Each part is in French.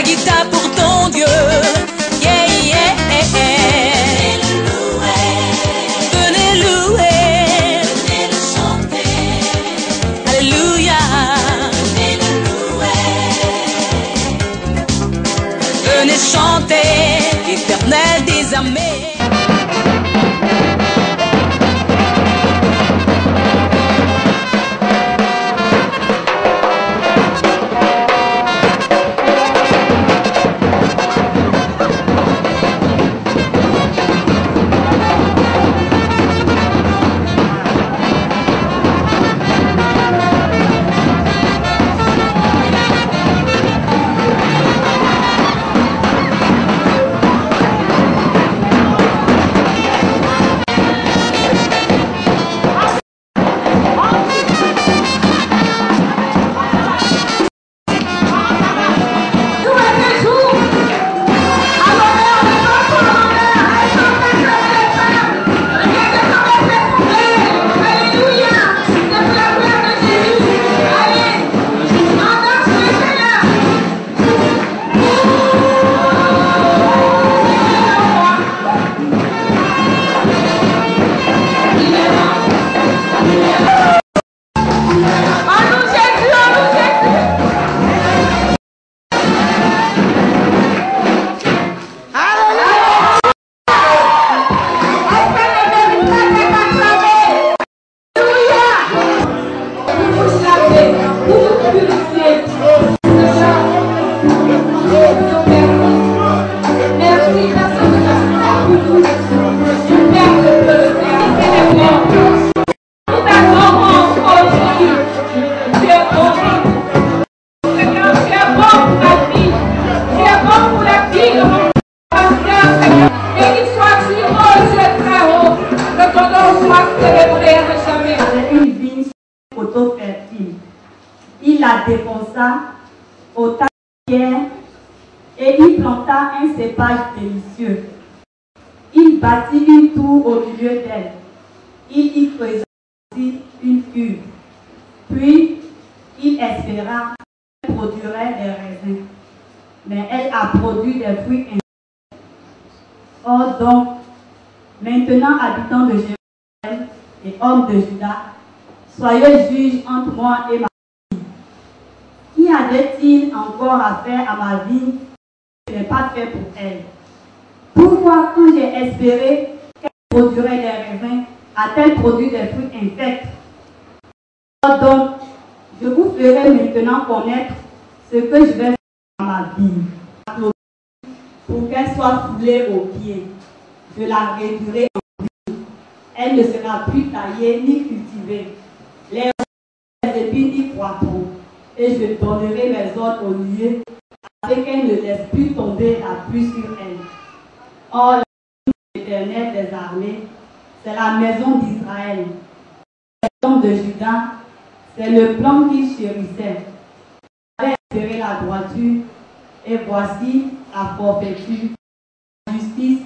ta guitare pour ton Dieu. Yeah, yeah, yeah. Venez le louer. Venez le chanter. Alléluia. Venez le louer. Venez chanter l'Éternel des armées. Il la défonça au tas de pierre et il planta un cépage délicieux. Il bâtit une tour au milieu d'elle. Il y creusa aussi une cuve. Puis il espéra qu'elle produirait des raisins. Mais elle a produit des fruits insipidés. Or donc, maintenant habitants de Jérusalem et hommes de Juda, soyez juges entre moi et ma vie. Qui avait-il encore à faire à ma vie que je n'ai pas fait pour elle? Pourquoi, quand j'ai espéré qu'elle produirait des raisins, a-t-elle produit des fruits infects? Or donc, je vous ferai maintenant connaître ce que je vais faire à ma vie. Pour qu'elle soit foulée aux pieds, je la réduirai en vie. Elle ne sera plus taillée ni cultivée. Les épines y croîtront. Et je donnerai mes ordres au lieu afin qu'elle ne laisse plus tomber la pluie sur elle. Or, la l'Éternel des armées, c'est la maison d'Israël. Les hommes de Juda, c'est le plan qu'il chérissait. Il avait espéré la droiture, et voici la forfaiture, la justice,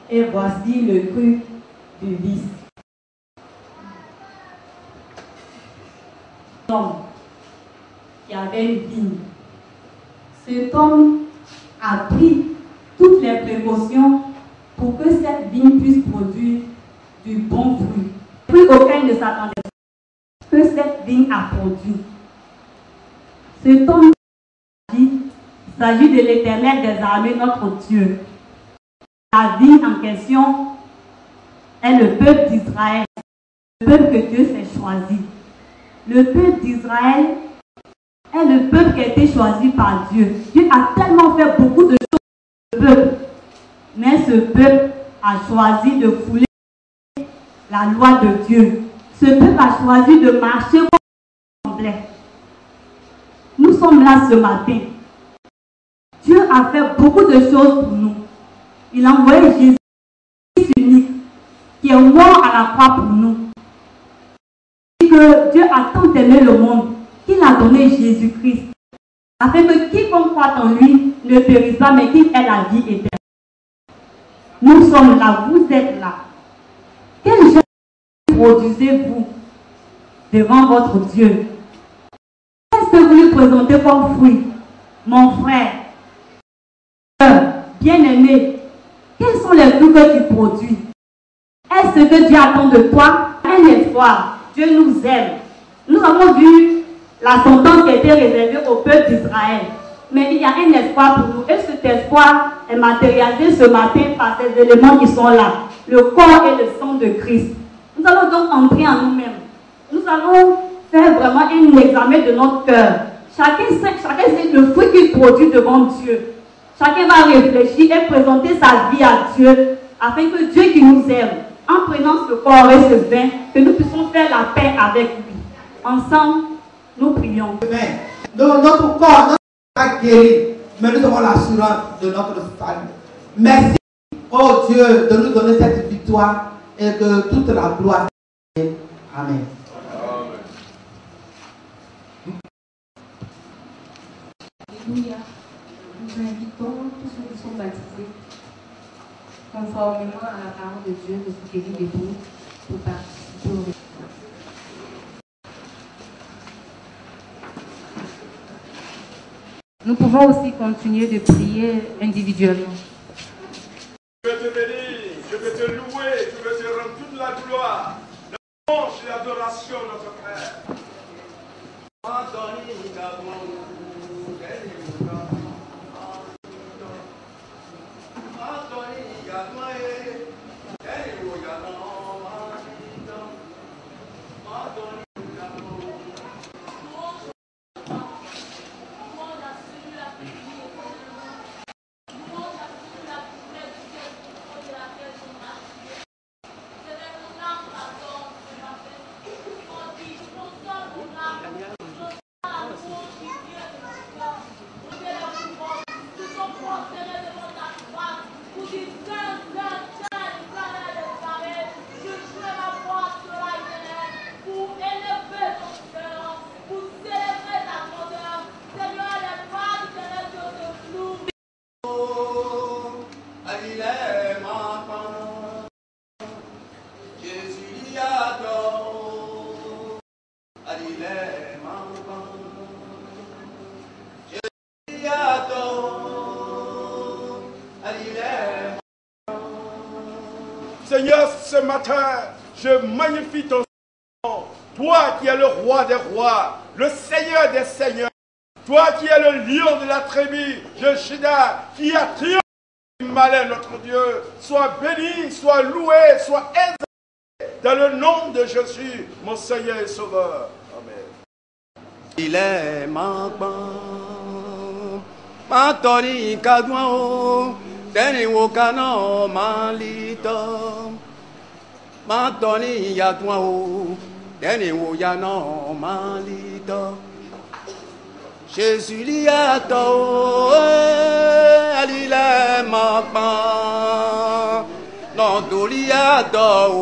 et voici le cru du vice. Homme qui avait une vigne. Cet homme a pris toutes les précautions pour que cette vigne puisse produire du bon fruit. Plus aucun ne s'attendait que cette vigne a produit. Cet homme a dit, il s'agit de l'Éternel des armées, notre Dieu. La vigne en question est le peuple d'Israël, le peuple que Dieu s'est choisi. Le peuple d'Israël est le peuple qui a été choisi par Dieu. Dieu a tellement fait beaucoup de choses pour le peuple. Mais ce peuple a choisi de fouler la loi de Dieu. Ce peuple a choisi de marcher comme semblait. Nous sommes là ce matin. Dieu a fait beaucoup de choses pour nous. Il a envoyé Jésus, Fils unique, qui est mort à la croix pour nous. Que Dieu a tant aimé le monde qu'il a donné Jésus-Christ, afin que quiconque croit en lui ne périsse pas, mais qu'il ait la vie éternelle. Nous sommes là, vous êtes là. Quel geste produisez-vous devant votre Dieu? Qu'est-ce que vous lui présentez comme fruit? Mon frère, Bien-aimé, quels sont les fruits que tu produis? Est-ce que Dieu attend de toi un espoir? Dieu nous aime. Nous avons vu la sentence qui a été réservée au peuple d'Israël. Mais il y a un espoir pour nous. Et cet espoir est matérialisé ce matin par ces éléments qui sont là. Le corps et le sang de Christ. Nous allons donc entrer en nous-mêmes. Nous allons faire vraiment un examen de notre cœur. Chacun sait le fruit qu'il produit devant Dieu. Chacun va réfléchir et présenter sa vie à Dieu, afin que Dieu qui nous aime, en prenant ce corps et ce vin, que nous puissions faire la paix avec lui. Ensemble, nous prions. Notre corps, notre corps est guéri, mais nous avons l'assurance de notre salut. Merci, oh Dieu, de nous donner cette victoire et que toute la gloire. Amen. Alléluia. Nous invitons tous ceux qui sont baptisés, conformément à la parole de Dieu, de se tenir debout pour participer au récit. Nous pouvons aussi continuer de prier individuellement. Je veux te bénir, je veux te louer, je veux te rendre toute la gloire, la louange et l'adoration, notre Père. Seigneur, ce matin, je magnifie ton nom. Toi qui es le roi des rois, le Seigneur des seigneurs. Toi qui es le lion de la tribu de Juda, qui a triomphé du malin, notre Dieu. Sois béni, sois loué, sois exalté dans le nom de Jésus, mon Seigneur et Sauveur. Amen. Il est ma Matori kadwao teni wokano malito Matoni yatwao teni woyano malito Jésus liato alile makpa non doliato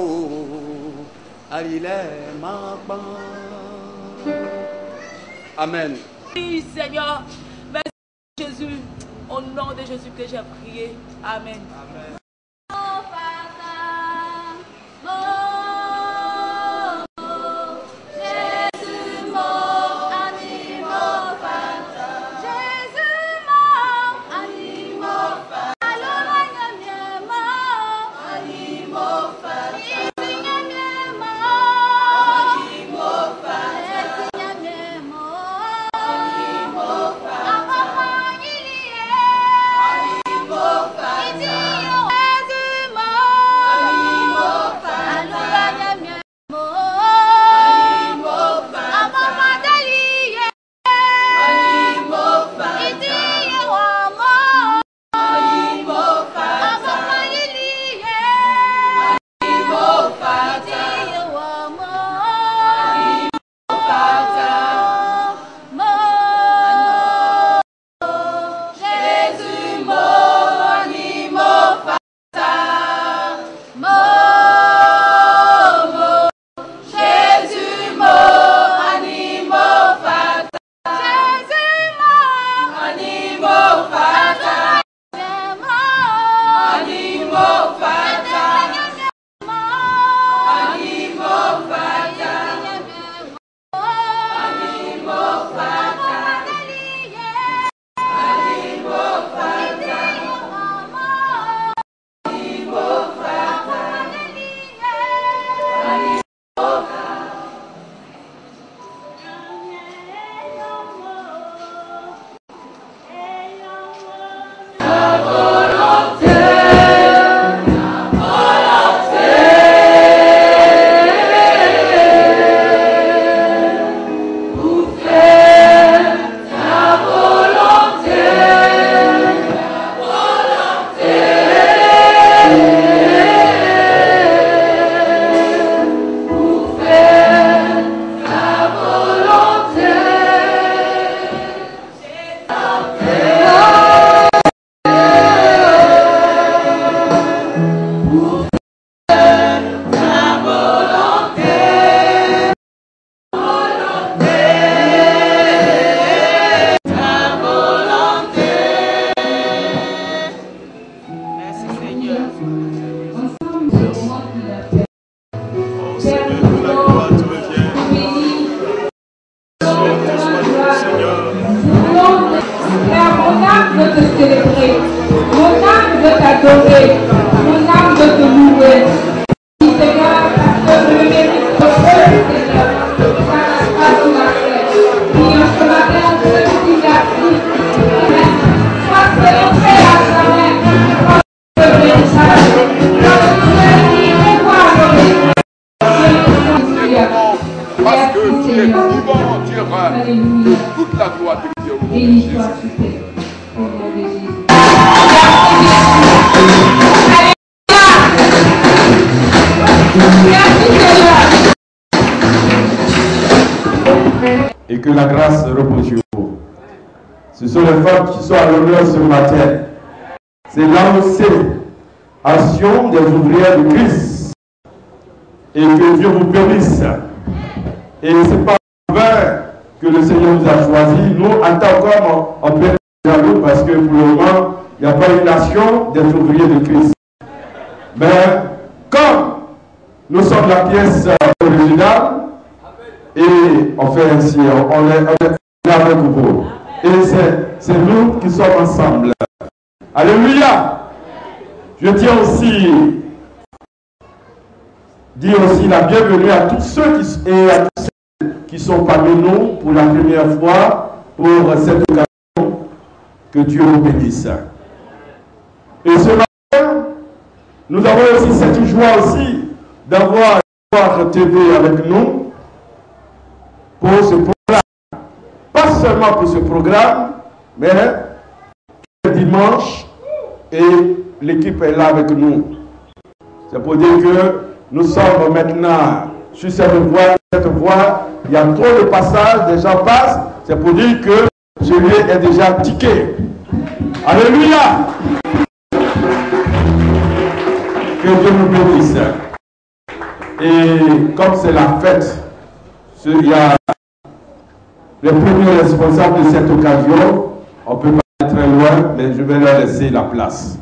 alile makpa. Amen. Oui, Seigneur, merci Jésus, au nom de Jésus que j'ai prié. Amen. Amen. Seigneur. nous vont rendre Alléluia. toute la gloire de Dieu au nom de Béni Jésus. sois-tu, Père. Au nom de Jésus. Et que la grâce repose sur vous. Ce sont les femmes qui sont à l'honneur ce matin. C'est l'AOC, Action des ouvrières de Christ. Et que Dieu vous bénisse. Et ce n'est pas en vain que le Seigneur nous a choisis. Nous, en tant qu'hommes, on peut être jaloux parce que pour le moment, il n'y a pas une nation des ouvriers de Christ. Mais comme nous sommes la pièce originale, et on fait ainsi, on est avec vous. Et c'est nous qui sommes ensemble. Alléluia. Je tiens aussi dire aussi la bienvenue à tous ceux qui sont parmi nous pour la première fois pour cette occasion. Que Dieu vous bénisse. Et ce matin, nous avons aussi cette joie aussi d'avoir TV avec nous pour ce programme. Pas seulement pour ce programme, mais le dimanche, et l'équipe est là avec nous. C'est pour dire que nous sommes maintenant sur cette voie, il y a trop de passages, des gens passent, c'est pour dire que celui est déjà tiqué. Alléluia! Que Dieu nous bénisse. Et comme c'est la fête, il y a les premiers responsables de cette occasion, on ne peut pas aller très loin, mais je vais leur laisser la place.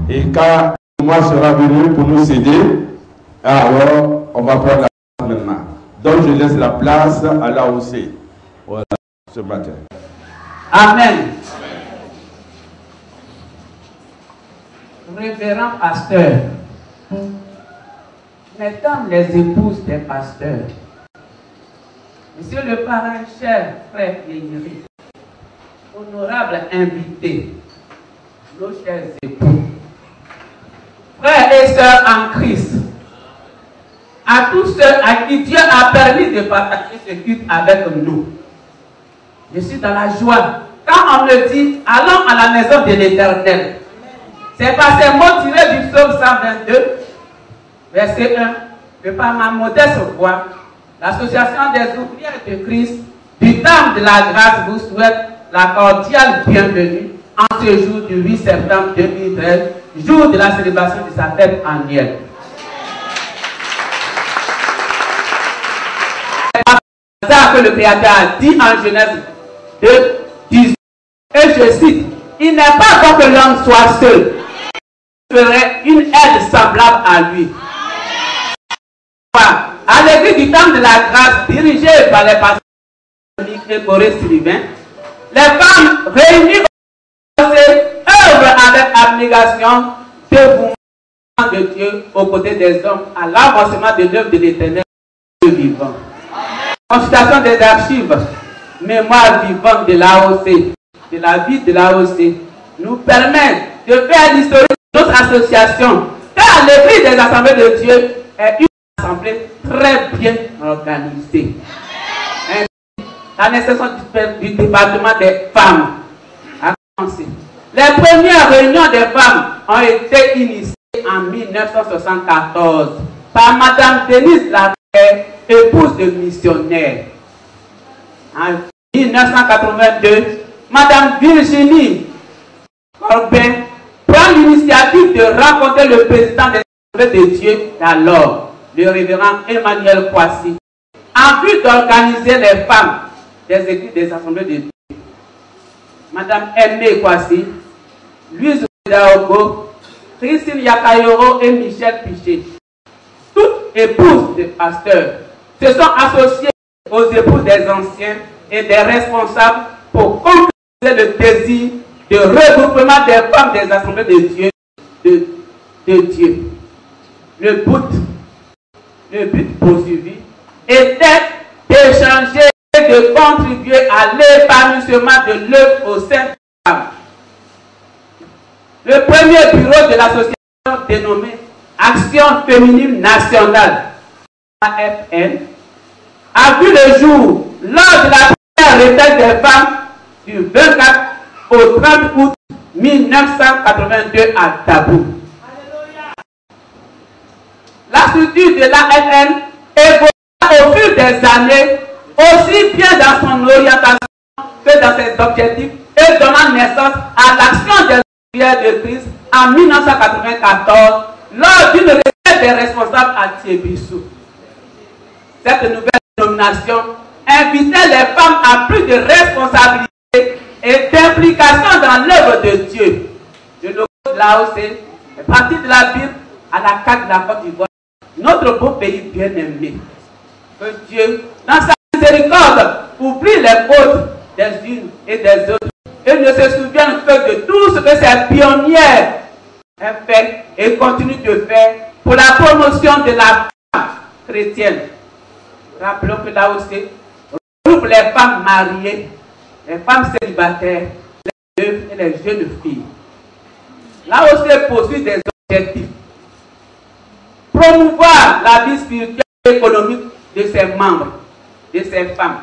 Et quand moi sera venu pour nous céder, alors on va prendre la place maintenant. Donc je laisse la place à l'AOC. Voilà, ce matin. Amen. Révérend pasteur, mesdames les épouses des pasteurs, monsieur le parrain, cher frère Vieillerie, honorable invité, nos chers époux, frères et sœurs en Christ, à tous ceux à qui Dieu a permis de partager ce culte avec nous. Je suis dans la joie. Quand on me dit, allons à la maison de l'Éternel, c'est par ces mots tirés du psaume 122, verset 1, que par ma modeste voix, l'association des ouvrières de Christ du Temple de la Grâce vous souhaite la cordiale bienvenue en ce jour du 8 septembre 2013, jour de la célébration de sa fête annuelle. C'est ça que le Créateur a dit en Genèse 2, 18, et je cite, il n'est pas bon que l'homme soit seul, il ferait une aide semblable à lui. À l'église du Temple de la Grâce, dirigée par les pasteurs et Corée Sylvain, les femmes réunies œuvrent avec abnégation, dévouement de Dieu aux côtés des hommes à l'avancement de l'œuvre de l'Éternel vivant. Consultation des archives, mémoire vivante de l'AOC, de la vie de l'AOC, nous permet de faire l'historique de notre association, car l'église des assemblées de Dieu est une assemblée très bien organisée. La naissance du département des femmes a commencé. Les premières réunions des femmes ont été initiées en 1974 par Madame Denise Lacaire, épouse de missionnaire. En 1982, Madame Virginie Corbin prend l'initiative de rencontrer le président des Assemblées de Dieu d'alors, le révérend Emmanuel Kwasi, en vue d'organiser les femmes des églises des Assemblées de Dieu. Madame Aimée Kwasi, Louise Daogo, Christine Yakayoro et Michel Pichet, toutes épouses de pasteurs, se sont associées aux épouses des anciens et des responsables pour concrétiser le désir de regroupement des femmes des assemblées de Dieu. Le but poursuivi était d'échanger et de contribuer à l'épanouissement de l'œuvre au sein des femmes. Le premier bureau de l'association dénommé Action féminine nationale, AFN, a vu le jour lors de la première retraite des femmes du 24 au 30 août 1982 à Tabou. La structure de l'ANN évolue au fil des années, aussi bien dans son orientation que dans ses objectifs, et donnant naissance à l'action des ouvrières de Christ en 1994 lors d'une retraite des responsables à Thiébissou. Cette nouvelle nomination invitait les femmes à plus de responsabilité et d'implication dans l'œuvre de Dieu. Le logo de l'AOC est parti de la Bible à la carte de la Côte d'Ivoire, notre beau pays bien-aimé. Que Dieu, dans sa miséricorde, oublie les fautes des unes et des autres et ne se souvienne que de tout ce que ces pionnières ont fait et continuent de faire pour la promotion de la femme chrétienne. Rappelons que l'AOC regroupe les femmes mariées, les femmes célibataires, les veuves et les jeunes filles. L'AOC poursuit des objectifs. Promouvoir la vie spirituelle et économique de ses membres, de ses femmes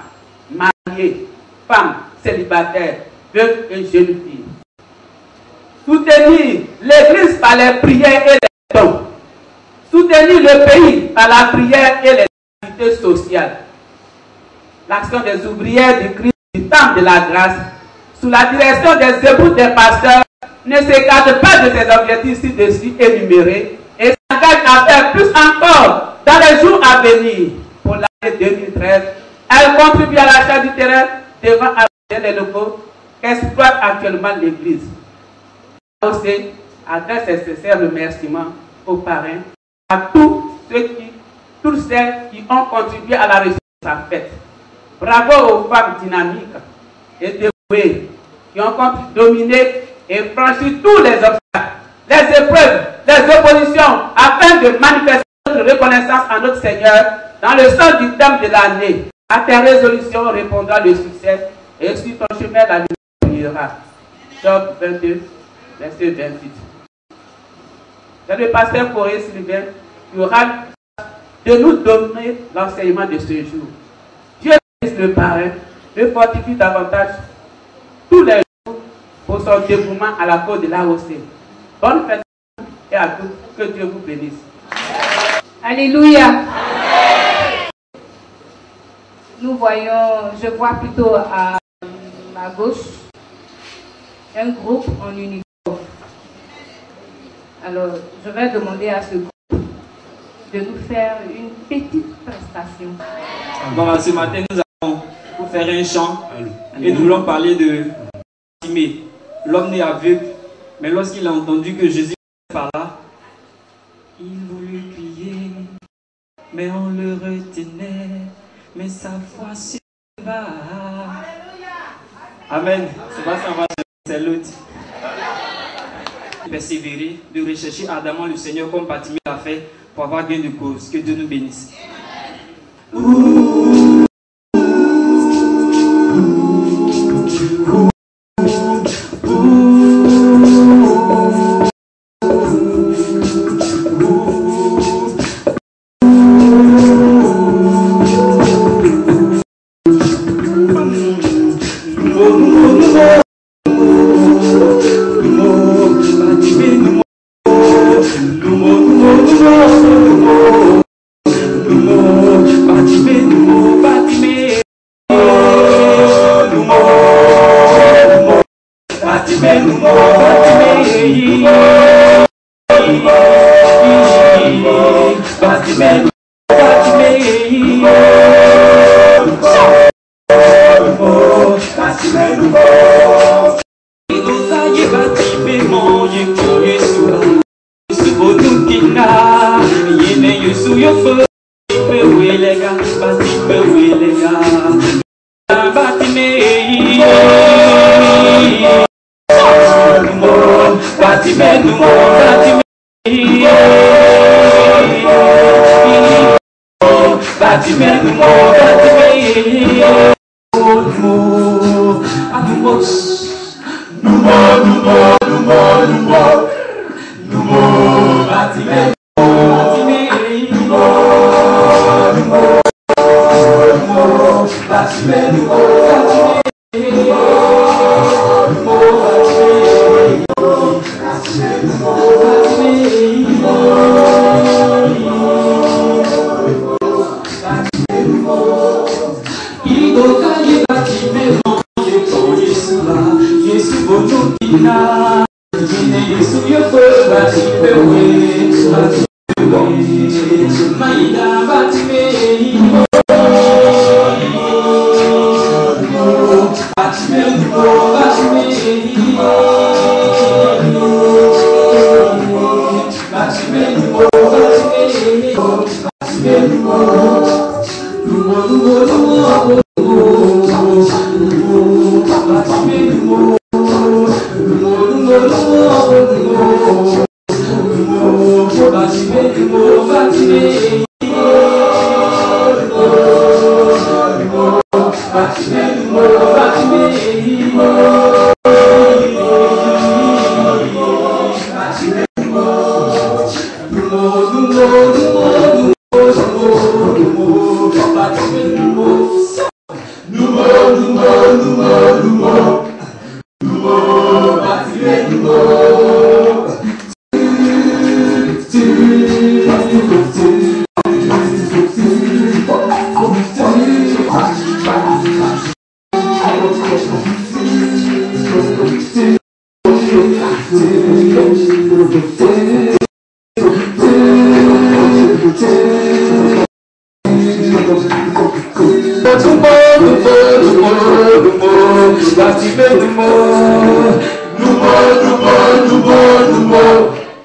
mariées, femmes célibataires, veuves et jeunes filles. Soutenir l'Église par les prières et les dons. Soutenir le pays par la prière et les activités sociales. L'action des ouvrières du Christ du temps de la grâce, sous la direction des époux des pasteurs, ne s'écarte pas de ces objectifs ci-dessus énumérés et s'engage à faire plus encore dans les jours à venir. Pour l'année 2013, elle contribue à l'achat du terrain devant les locaux qu'exploite actuellement l'Église. l'AOC adresse ses sincères remerciements aux parrains, à tous ceux qui ont contribué à la réussite de sa fête. Bravo aux femmes dynamiques et dévouées qui ont dominé et franchi tous les obstacles, les épreuves, les oppositions, afin de manifester notre reconnaissance à notre Seigneur dans le sens du thème de l'année. À tes résolutions répondra le succès et sur ton chemin la lumière brillera. Job 22, verset 28. C'est le pasteur Corée Sylvain qui aura de nous donner l'enseignement de ce jour. Dieu bénisse le parrain, le fortifie davantage tous les jours pour son dévouement à la cause de l'AOC. Bonne fête et à tous, que Dieu vous bénisse. Alléluia. Nous voyons, je vois plutôt à ma gauche, un groupe en uniforme. Alors, je vais demander à ce groupe de nous faire une petite prestation. Bon, ce matin, nous allons vous faire un chant et nous voulons parler de Bartimée. L'homme né aveugle, mais lorsqu'il a entendu que Jésus était par là, il voulut crier, mais on le retenait, mais sa foi s'éleva. Amen. C'est pas ça, c'est l'autre. Persévérer, de rechercher ardemment le Seigneur comme Bartimée l'a fait pour avoir gain de cause. Que Dieu nous bénisse.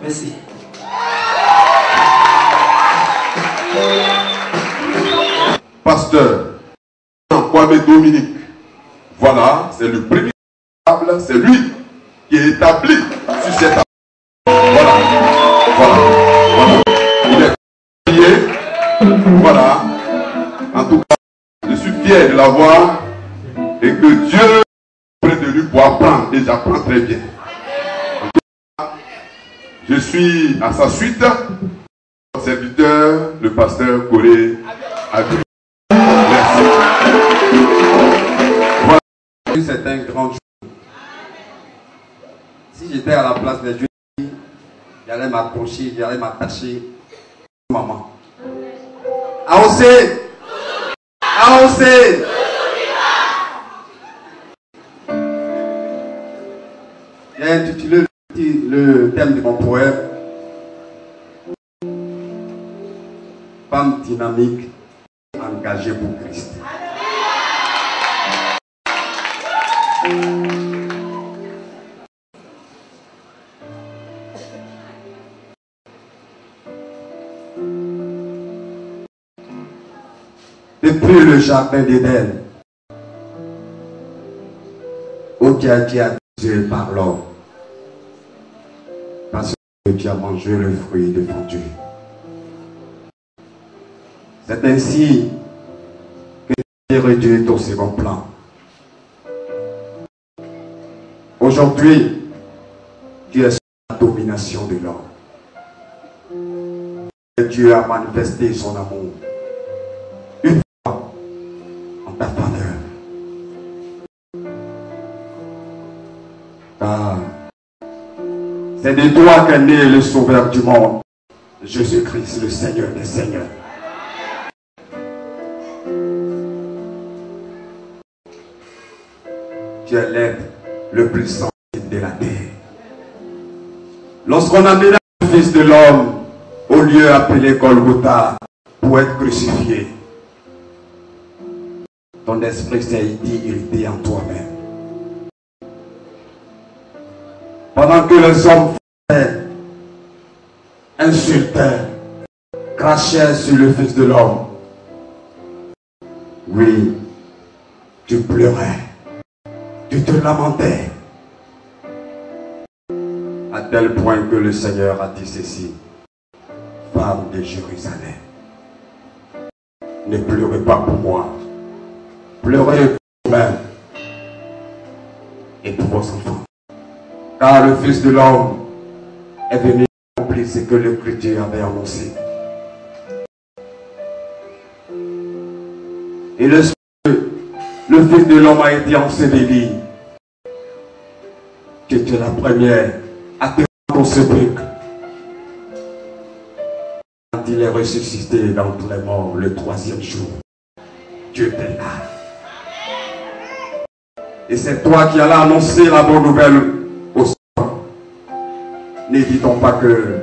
Merci. Pasteur Kwame Dominique, voilà, c'est le premier table, c'est lui qui est établi sur cette table. Voilà, voilà, voilà. Il est prié, voilà. En tout cas, je suis fier de l'avoir et que Dieu près de lui pour apprendre, et j'apprends très bien. En tout cas, je suis à sa suite, mon serviteur, le pasteur Corée Abdou. C'est un grand jour. Si j'étais à la place de Dieu, j'allais m'approcher, j'allais m'attacher. Maman. Aosé! Aosé! J'ai intitulé le thème de mon poème Femme dynamique, engagée pour Christ. Depuis le jardin d'Éden, où Dieu a dit par l'homme, parce que tu as mangé le fruit défendu. C'est ainsi que tu es réduit au second plan. Aujourd'hui, tu es sous la domination de l'homme. Et Dieu a manifesté son amour une fois en ta faveur. Car c'est de toi qu'est né le Sauveur du monde, Jésus-Christ, le Seigneur des Seigneurs. Tu es l'être le plus sensible de la terre. Lorsqu'on amena le Fils de l'homme au lieu appelé Golgotha pour être crucifié, ton esprit s'est irrité en toi-même. Pendant que les hommes insultaient, crachaient sur le Fils de l'homme, oui, tu pleurais. Tu te lamentais à tel point que le Seigneur a dit ceci: femme de Jérusalem, ne pleurez pas pour moi, pleurez pour vous-même et pour vos enfants, car le Fils de l'homme est venu accomplir ce que l'Écriture avait annoncé. Et le Fils de l'homme a été enseveli. Tu étais la première à te rendre au sépulcre. Quand il est ressuscité d'entre les morts le troisième jour, Dieu était là. Et c'est toi qui allais annoncer la bonne nouvelle aux N'hésitons pas que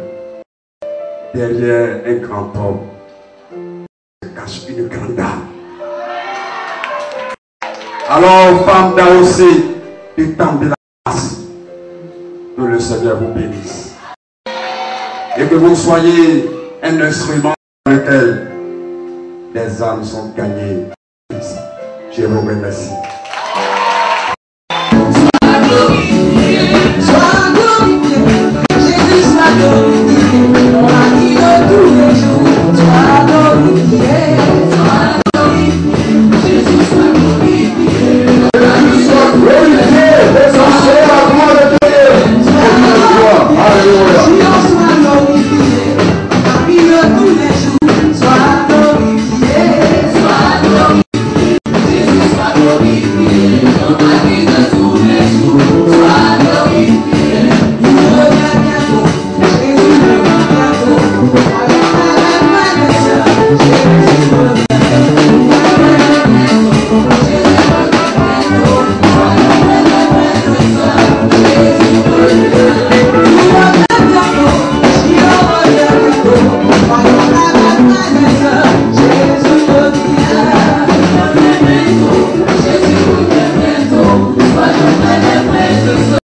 derrière un grand homme se cache une grande dame. Alors, femme d'AOC, du temps de la grâce, que le Seigneur vous bénisse. Et que vous soyez un instrument dans lequel des âmes sont gagnées. Je vous remercie.